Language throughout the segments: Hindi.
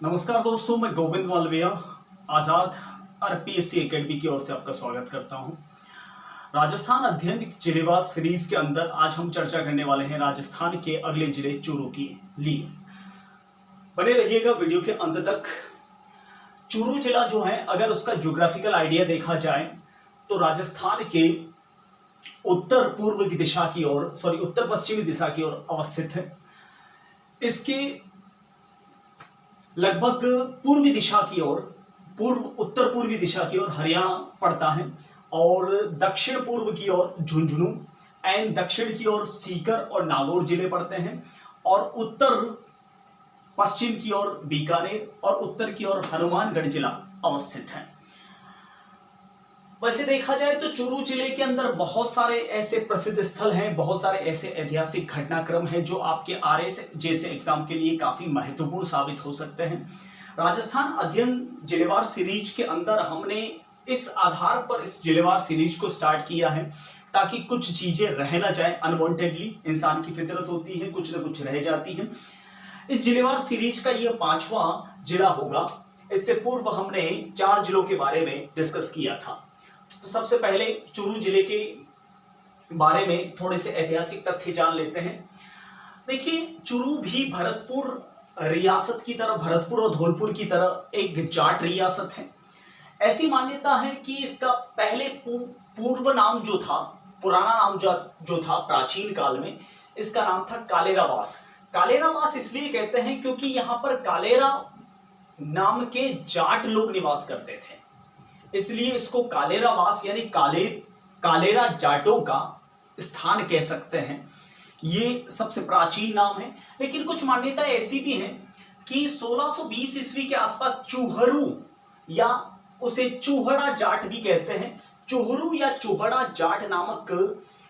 नमस्कार दोस्तों, मैं गोविंद मालविया आज़ाद आरपीएससी एकेडमी की ओर से आपका स्वागत करता हूं। राजस्थान अध्ययन जिलेवार सीरीज के अंदर आज हम चर्चा करने वाले हैं राजस्थान के अगले जिले चूरू के लिए। बने रहिएगा वीडियो के अंत तक। चूरू जिला जो है, अगर उसका ज्योग्राफिकल आइडिया देखा जाए तो राजस्थान के उत्तर पूर्व की दिशा की ओर उत्तर पश्चिमी दिशा की ओर अवस्थित है। इसके लगभग पूर्वी दिशा की ओर उत्तर पूर्वी दिशा की ओर हरियाणा पड़ता है और दक्षिण पूर्व की ओर झुंझुनू एंड दक्षिण की ओर सीकर और नागौर जिले पड़ते हैं और उत्तर पश्चिम की ओर बीकानेर और उत्तर की ओर हनुमानगढ़ जिला अवस्थित है। वैसे देखा जाए तो चूरू जिले के अंदर बहुत सारे ऐसे प्रसिद्ध स्थल हैं, बहुत सारे ऐसे ऐतिहासिक घटनाक्रम हैं जो आपके आरएस जैसे एग्जाम के लिए काफी महत्वपूर्ण साबित हो सकते हैं। राजस्थान अध्ययन जिलेवार सीरीज के अंदर हमने इस आधार पर इस जिलेवार सीरीज को स्टार्ट किया है ताकि कुछ चीजें रह ना जाए अनवांटेडली। इंसान की फितरत होती है, कुछ ना कुछ रह जाती है। इस जिलेवार सीरीज का यह 5वां जिला होगा। इससे पूर्व हमने 4 जिलों के बारे में डिस्कस किया था। सबसे पहले चूरू जिले के बारे में थोड़े से ऐतिहासिक तथ्य जान लेते हैं। देखिए, चूरू भी भरतपुर रियासत की तरह, भरतपुर और धौलपुर की तरह एक जाट रियासत है। ऐसी मान्यता है कि इसका पहले पूर्व नाम जो था, पुराना नाम जो था प्राचीन काल में, इसका नाम था कालेरावास। कालेरावास इसलिए कहते हैं क्योंकि यहां पर कालेरा नाम के जाट लोग निवास करते थे, इसलिए इसको कालेरावास यानी कालेरा जाटों का स्थान कह सकते हैं। ये सबसे प्राचीन नाम है। लेकिन कुछ मान्यताएं ऐसी भी हैं कि 1620 ईस्वी के आसपास चूहरू या उसे चूहड़ा जाट भी कहते हैं, चूहरू या चूहड़ा जाट नामक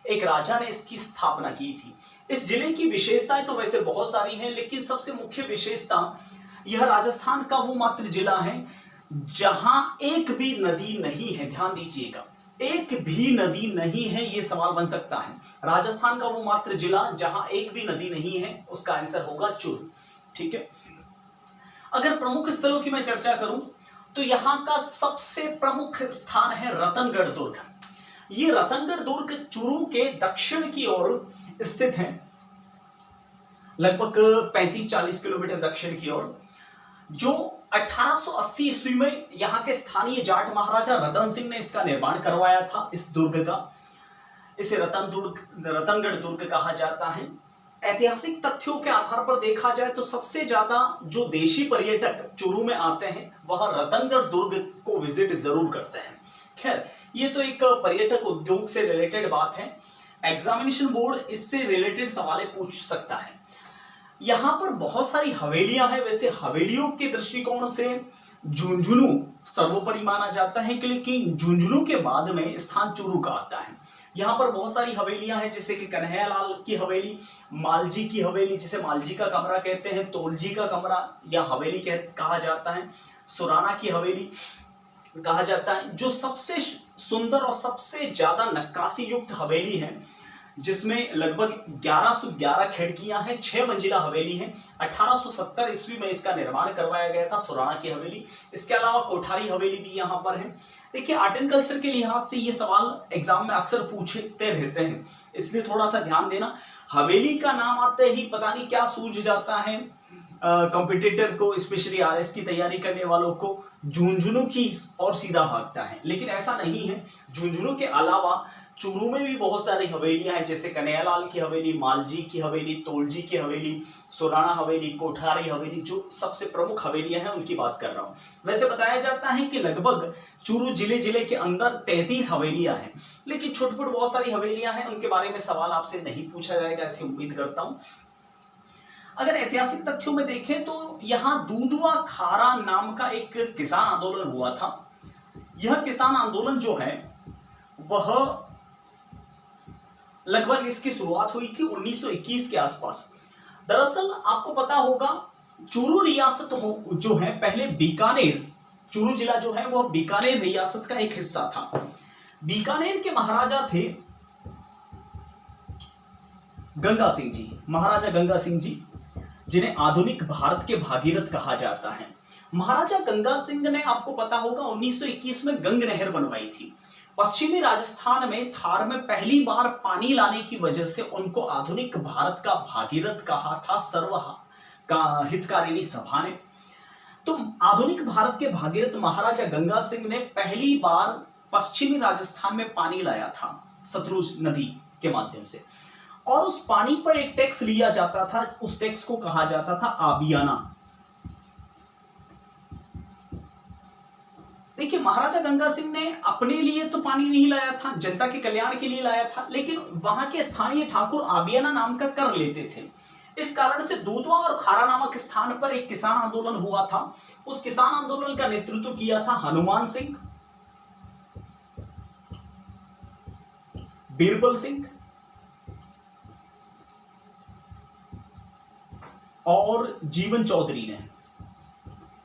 एक राजा ने इसकी स्थापना की थी। इस जिले की विशेषताएं तो वैसे बहुत सारी हैं, लेकिन सबसे मुख्य विशेषता यह राजस्थान का वो मात्र जिला है जहां एक भी नदी नहीं है। ध्यान दीजिएगा, एक भी नदी नहीं है, यह सवाल बन सकता है। राजस्थान का वो मात्र जिला जहां एक भी नदी नहीं है, उसका आंसर होगा चूरू। ठीक है। अगर प्रमुख स्थलों की मैं चर्चा करूं तो यहां का सबसे प्रमुख स्थान है रतनगढ़ दुर्ग। ये रतनगढ़ दुर्ग चूरू के दक्षिण की ओर स्थित है, लगभग 35-40 किलोमीटर दक्षिण की ओर, जो 1880 ईस्वी में यहां के स्थानीय जाट महाराजा रतन सिंह ने इसका निर्माण करवाया था। इस दुर्ग का, इसे रतनगढ़ दुर्ग कहा जाता है। ऐतिहासिक तथ्यों के आधार पर देखा जाए तो सबसे ज्यादा जो देशी पर्यटक चूरू में आते हैं वह रतनगढ़ दुर्ग को विजिट जरूर करते हैं। खैर, ये तो एक पर्यटक उद्योग से रिलेटेड बात है। एग्जामिनेशन बोर्ड इससे रिलेटेड सवाल पूछ सकता है। यहां पर बहुत सारी हवेलियां हैं। वैसे हवेलियों के दृष्टिकोण से झुंझुनू सर्वोपरि माना जाता है, लेकिन झुंझुनू के बाद में स्थान चूरू का आता है। यहां पर बहुत सारी हवेलियां हैं, जैसे कि कन्हैयालाल की हवेली, मालजी की हवेली जिसे मालजी का कमरा कहते हैं, तोलजी का कमरा या हवेली कहा जाता है, सुराना की हवेली कहा जाता है, जो सबसे सुंदर और सबसे ज्यादा नक्काशी युक्त हवेली है, जिसमें लगभग 1111 खिड़कियां हैं, 6 मंजिला हवेली है। 1870 ईस्वी में इसका निर्माण करवाया गया था, सुराना की हवेली। इसके अलावा कोठारी हवेली भी यहां पर है। देखिए, आर्ट एंड कल्चर के लिहाज से ये सवाल एग्जाम में अक्सर पूछते रहते हैं, इसलिए थोड़ा सा ध्यान देना। हवेली का नाम आते ही पता नहीं क्या सूझ जाता है कॉम्पिटिटर को, स्पेशली आरएस की तैयारी करने वालों को, झुंझुनू की और सीधा भागता है। लेकिन ऐसा नहीं है। झुंझुनू के अलावा चूरू में भी बहुत सारी हवेलियां हैं, जैसे कन्हैयालाल की हवेली, मालजी की हवेली, तोलजी की हवेली, सुराना हवेली, कोठारी हवेली, जो सबसे प्रमुख हवेलियां हैं उनकी बात कर रहा हूं। वैसे बताया जाता है कि लगभग चूरू जिले के अंदर 33 हवेलियां हैं, लेकिन छोटी-छोटी बहुत सारी हवेलियां हैं, उनके बारे में सवाल आपसे नहीं पूछा जाएगा, ऐसी उम्मीद करता हूं। अगर ऐतिहासिक तथ्यों में देखें तो यहां दूधवा खारा नाम का एक किसान आंदोलन हुआ था। यह किसान आंदोलन जो है वह लगभग इसकी शुरुआत हुई थी 1921 के आसपास। दरअसल आपको पता होगा, चूरू रियासत जो है पहले बीकानेर, चूरू जिला जो है वह बीकानेर रियासत का एक हिस्सा था। बीकानेर के महाराजा थे महाराजा गंगा सिंह जी, जिन्हें आधुनिक भारत के भागीरथ कहा जाता है। महाराजा गंगा सिंह ने, आपको पता होगा, 1921 में गंग नहर बनवाई थी। पश्चिमी राजस्थान में थार में पहली बार पानी लाने की वजह से उनको आधुनिक भारत का भागीरथ कहा था सर्व का हितकारिणी सभा ने। तो आधुनिक भारत के भागीरथ महाराजा गंगा सिंह ने पहली बार पश्चिमी राजस्थान में पानी लाया था सतलुज नदी के माध्यम से, और उस पानी पर एक टैक्स लिया जाता था। उस टैक्स को कहा जाता था आबियाना। देखिए, महाराजा गंगा सिंह ने अपने लिए तो पानी नहीं लाया था, जनता के कल्याण के लिए लाया था, लेकिन वहां के स्थानीय ठाकुर आबियाना नाम का कर लेते थे। इस कारण से दूधवा और खारा नामक स्थान पर एक किसान आंदोलन हुआ था। उस किसान आंदोलन का नेतृत्व किया था हनुमान सिंह, बीरबल सिंह और जीवन चौधरी ने।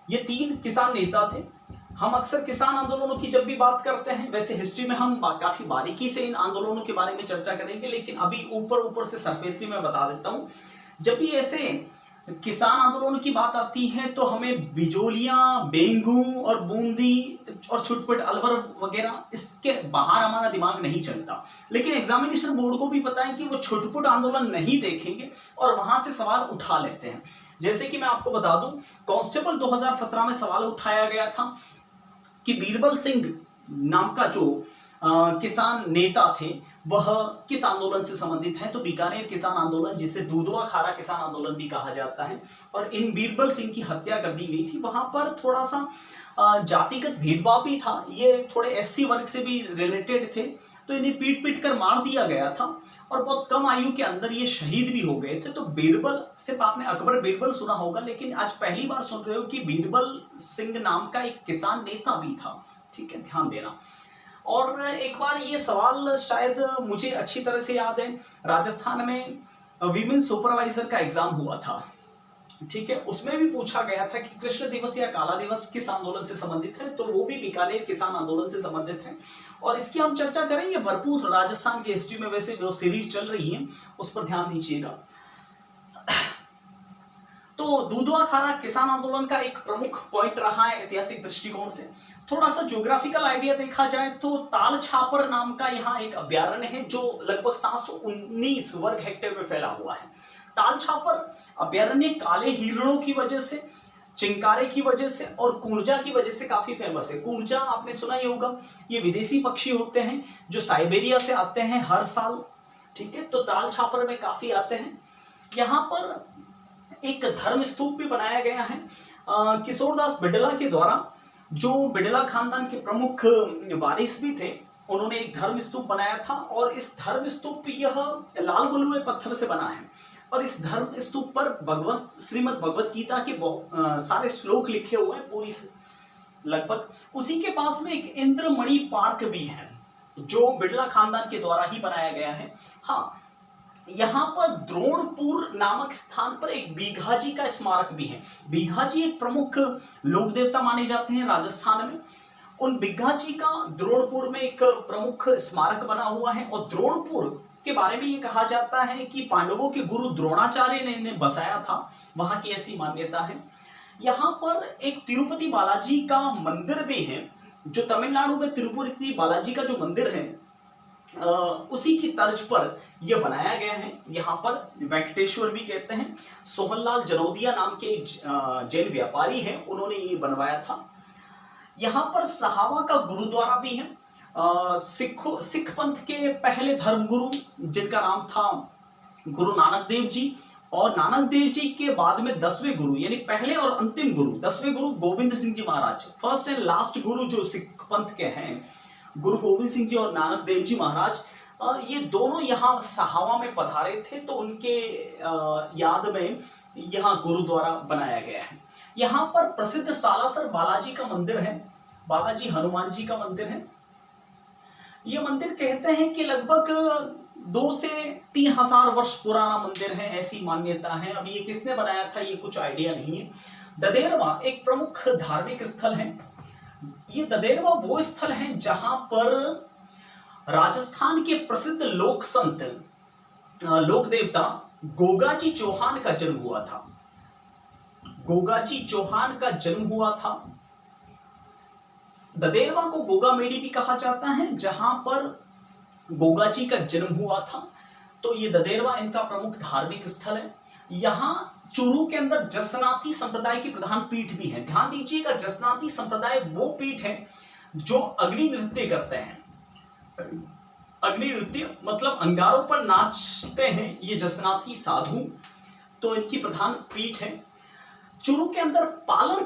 ये 3 किसान नेता थे। हम अक्सर किसान आंदोलनों की जब भी बात करते हैं, वैसे हिस्ट्री में हम काफी बारीकी से इन आंदोलनों के बारे में चर्चा करेंगे, लेकिन अभी ऊपर से सरफेसली मैं बता देता हूं। जब भी ऐसे किसान आंदोलनों की बात आती है तो हमें बिजोलियां, बेंगू और बूंदी और छुटपुट अलवर वगैरह, इसके बाहर हमारा दिमाग नहीं चलता। लेकिन एग्जामिनेशन बोर्ड को भी पता है कि वो छुटपुट आंदोलन नहीं देखेंगे और वहां से सवाल उठा लेते हैं। जैसे कि मैं आपको बता दूं, कांस्टेबल 2017 में सवाल उठाया गया था कि बीरबल सिंह नाम का जो किसान नेता थे वह किस आंदोलन से संबंधित है, तो बीकानेर किसान आंदोलन, जिसे दूधवा खारा किसान आंदोलन भी कहा जाता है। और इन बीरबल सिंह की हत्या कर दी गई थी। वहां पर थोड़ा सा जातिगत भेदभाव भी था, ये थोड़े एससी वर्ग से भी रिलेटेड थे, तो इन्हें पीट पीट कर मार दिया गया था और बहुत कम आयु के अंदर ये शहीद भी हो गए थे। तो बीरबल, सिर्फ आपने अकबर बीरबल सुना होगा, लेकिन आज पहली बार सुन रहे हो कि बीरबल सिंह नाम का एक किसान नेता भी था। ठीक है, ध्यान देना। और एक बार ये सवाल शायद मुझे अच्छी तरह से याद है, राजस्थान में वीमेन सुपरवाइजर का एग्जाम हुआ था। ठीक है, उसमें भी पूछा गया था कि कृष्ण दिवस या काला दिवस किस आंदोलन से संबंधित है, तो वो भी बीकानेर किसान आंदोलन से संबंधित है। और इसकी हम चर्चा करेंगे भरपूर राजस्थान की हिस्ट्री में। वैसे जो सीरीज चल रही है उस पर ध्यान दीजिएगा। तो दूधवा खारा किसान आंदोलन का एक प्रमुख पॉइंट रहा है ऐतिहासिक दृष्टिकोण से। थोड़ा सा ज्योग्राफिकल आइडिया देखा जाए तो ताल छापर नाम का यहाँ एक अभ्यारण्य है जो लगभग 719 वर्ग हेक्टेयर में फैला हुआ है। ताल छापर अभ्यारण्य काले हिरणों की वजह से, चिंकारे की वजह से और कूर्जा की वजह से काफी फेमस है। कूर्जा आपने सुना ही होगा, ये विदेशी पक्षी होते हैं जो साइबेरिया से आते हैं हर साल। ठीक है, तो ताल छापर में काफी आते हैं। यहाँ पर एक धर्म स्तूप भी बनाया गया है किशोरदास बिड़ला के द्वारा, जो बिड़ला खानदान के प्रमुख वारिस भी थे। उन्होंने एक धर्म स्तूप बनाया था और इस धर्म स्तूप यह लाल बलुए पत्थर से बना है और इस धर्म स्तूप पर श्रीमद् भगवत गीता के सारे श्लोक लिखे हुए हैं पूरी लगभग। उसी के पास में एक इंद्रमणि पार्क भी है जो बिड़ला खानदान के द्वारा ही बनाया गया है। हाँ, यहाँ पर द्रोणपुर नामक स्थान पर एक बीघाजी का स्मारक भी है। बीघाजी एक प्रमुख लोक देवता माने जाते हैं राजस्थान में। उन बीघाजी का द्रोणपुर में एक प्रमुख स्मारक बना हुआ है और द्रोणपुर के बारे में ये कहा जाता है कि पांडवों के गुरु द्रोणाचार्य ने इन्हें बसाया था, वहां की ऐसी मान्यता है। यहाँ पर एक तिरुपति बालाजी का मंदिर भी है, जो तमिलनाडु में तिरुपति बालाजी का जो मंदिर है उसी की तर्ज पर यह बनाया गया है। यहाँ पर वेंकटेश्वर भी कहते हैं। सोहनलाल जनोदिया नाम के एक जैन व्यापारी हैं, उन्होंने ये बनवाया था। यहाँ पर सहावा का गुरुद्वारा भी है। सिख पंथ के पहले धर्मगुरु जिनका नाम था गुरु नानक देव जी, और नानक देव जी के बाद में 10वें गुरु, यानी पहले और अंतिम गुरु 10वें गुरु गोविंद सिंह जी महाराज, फर्स्ट एंड लास्ट गुरु जो सिख पंथ के हैं, गुरु गोविंद सिंह जी और नानक देव जी महाराज, ये दोनों यहाँ सहावा में पधारे थे, तो उनके याद में यहाँ गुरुद्वारा बनाया गया है। यहाँ पर प्रसिद्ध सालासर बालाजी का मंदिर है, बालाजी हनुमान जी का मंदिर है। ये मंदिर कहते हैं कि लगभग 2 से 3 हजार वर्ष पुराना मंदिर है, ऐसी मान्यता है। अब ये किसने बनाया था ये कुछ आइडिया नहीं है। ददेरवा एक प्रमुख धार्मिक स्थल है। ये ददेरवा वो स्थल है जहां पर राजस्थान के प्रसिद्ध लोक संत लोक देवता गोगाजी चौहान का जन्म हुआ था। गोगाजी चौहान का जन्म हुआ था। ददेरवा को गोगामेडी भी कहा जाता है, जहां पर गोगाजी का जन्म हुआ था। तो ये ददेरवा इनका प्रमुख धार्मिक स्थल है। यहाँ चूरू के अंदर जसनाती संप्रदाय की प्रधान पीठ भी है। ध्यान दीजिएगा, जसनाती संप्रदाय वो पीठ है जो अग्नि नृत्य करते हैं। अग्नि नृत्य मतलब अंगारों पर नाचते हैं ये जसनाती साधु, तो इनकी प्रधान पीठ है। चूरू के अंदर पालर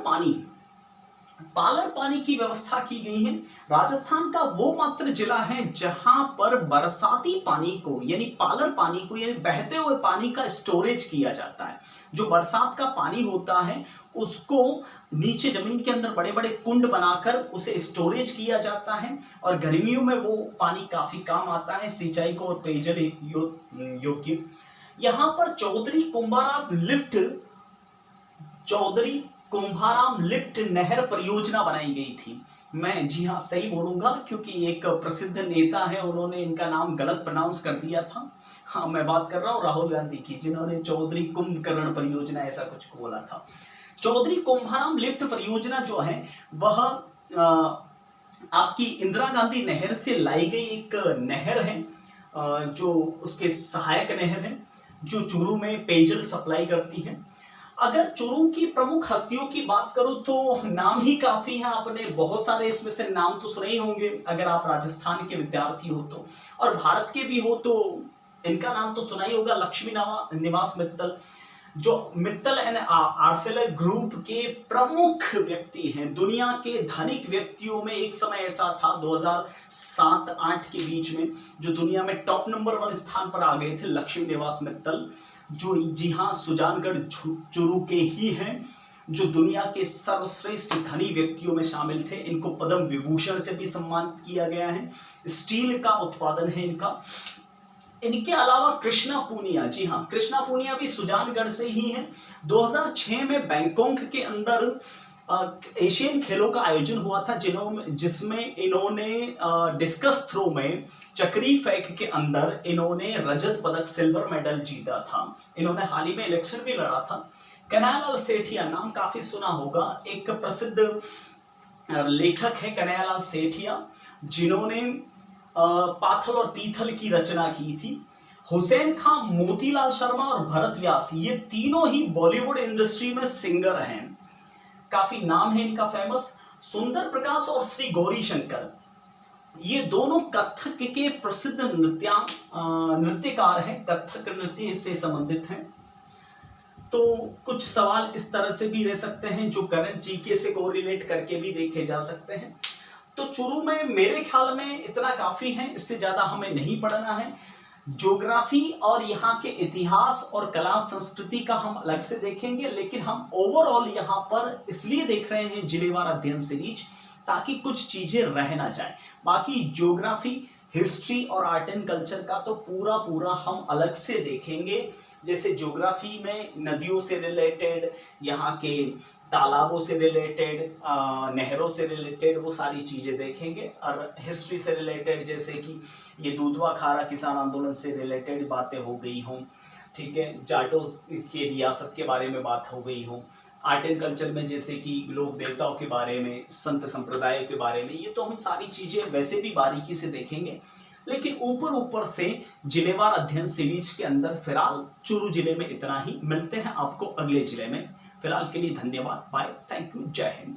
पानी की व्यवस्था की गई है। राजस्थान का वो मात्र जिला है जहां पर बरसाती पानी को यानी पालर पानी को यानी बहते हुए पानी का स्टोरेज किया जाता है। जो बरसात का पानी होता है उसको नीचे जमीन के अंदर बड़े बड़े कुंड बनाकर उसे स्टोरेज किया जाता है और गर्मियों में वो पानी काफी काम आता है सिंचाई को और पेयजल योग्य। यहाँ पर चौधरी कुंभाराम लिफ्ट नहर परियोजना बनाई गई थी। मैं जी हाँ सही बोलूंगा क्योंकि एक प्रसिद्ध नेता है, उन्होंने इनका नाम गलत प्रोनाउंस कर दिया था। हाँ, मैं बात कर रहा हूँ राहुल गांधी की, जिन्होंने चौधरी कुंभकर्ण परियोजना ऐसा कुछ बोला था। चौधरी कुंभाराम लिफ्ट परियोजना जो है वह आपकी इंदिरा गांधी नहर से लाई गई एक नहर है, जो उसके सहायक नहर है, जो चूरू में पेयजल सप्लाई करती है। अगर चूरू की प्रमुख हस्तियों की बात करूं तो नाम ही काफी है, आपने बहुत सारे इसमें से नाम तो सुने ही होंगे अगर आप राजस्थान के विद्यार्थी हो तो, और भारत के भी हो तो इनका नाम तो सुना ही होगा। लक्ष्मी निवास मित्तल, जो मित्तल एंड आर्सेलर ग्रुप के प्रमुख व्यक्ति हैं, दुनिया के धनिक व्यक्तियों में एक समय ऐसा था 2007-8 के बीच में जो दुनिया में टॉप नंबर 1 स्थान पर आ गए थे लक्ष्मी निवास मित्तल, जो जी हाँ सुजानगढ़ चूरू के ही हैं, जो दुनिया के सर्वश्रेष्ठ धनी व्यक्तियों में शामिल थे। इनको पद्म विभूषण से भी सम्मानित किया गया है। स्टील का उत्पादन है इनका। इनके अलावा कृष्णा पूनिया, जी हाँ कृष्णा पूनिया भी सुजानगढ़ से ही हैं। 2006 में बैंकॉक के अंदर एशियन खेलों का आयोजन हुआ था जिसमें इन्होंने डिस्कस थ्रो में चक्री फेंक के अंदर इन्होंने रजत पदक सिल्वर मेडल जीता था। इन्होंने हाल ही में इलेक्शन भी लड़ा था। कन्हैयालाल सेठिया, नाम काफी सुना होगा, एक प्रसिद्ध लेखक है कन्हैयालाल सेठिया, जिन्होंने पाथल और पीथल की रचना की थी। हुसैन खां, मोतीलाल शर्मा और भरत व्यास, ये तीनों ही बॉलीवुड इंडस्ट्री में सिंगर हैं, काफी नाम है इनका फेमस। सुंदर प्रकाश और श्री गौरी शंकर, ये दोनों कथक के प्रसिद्ध नृत्यकार हैं, कथक नृत्य से संबंधित हैं। तो कुछ सवाल इस तरह से भी रह सकते हैं जो करंट जीके से कोरिलेट करके भी देखे जा सकते हैं। तो चूरू में मेरे ख्याल में इतना काफी है, इससे ज्यादा हमें नहीं पढ़ना है। ज्योग्राफी और यहाँ के इतिहास और कला संस्कृति का हम अलग से देखेंगे, लेकिन हम ओवरऑल यहाँ पर इसलिए देख रहे हैं जिलेवार अध्ययन सीरीज ताकि कुछ चीजें रह ना जाए। बाकी ज्योग्राफी, हिस्ट्री और आर्ट एंड कल्चर का तो पूरा हम अलग से देखेंगे। जैसे ज्योग्राफी में नदियों से रिलेटेड, यहाँ के तालाबों से रिलेटेड, नहरों से रिलेटेड वो सारी चीजें देखेंगे, और हिस्ट्री से रिलेटेड जैसे कि ये दूधवा खारा किसान आंदोलन से रिलेटेड बातें हो गई हों, ठीक है, जाटों के रियासत के बारे में बात हो गई हो। आर्ट एंड कल्चर में जैसे कि लोक देवताओं के बारे में, संत संप्रदाय के बारे में, ये तो हम सारी चीजें वैसे भी बारीकी से देखेंगे। लेकिन ऊपर से जिलेवार अध्ययन सीरीज के अंदर फिलहाल चूरू जिले में इतना ही। मिलते हैं आपको अगले जिले में। फिलहाल के लिए धन्यवाद, बाय, थैंक यू, जय हिंद।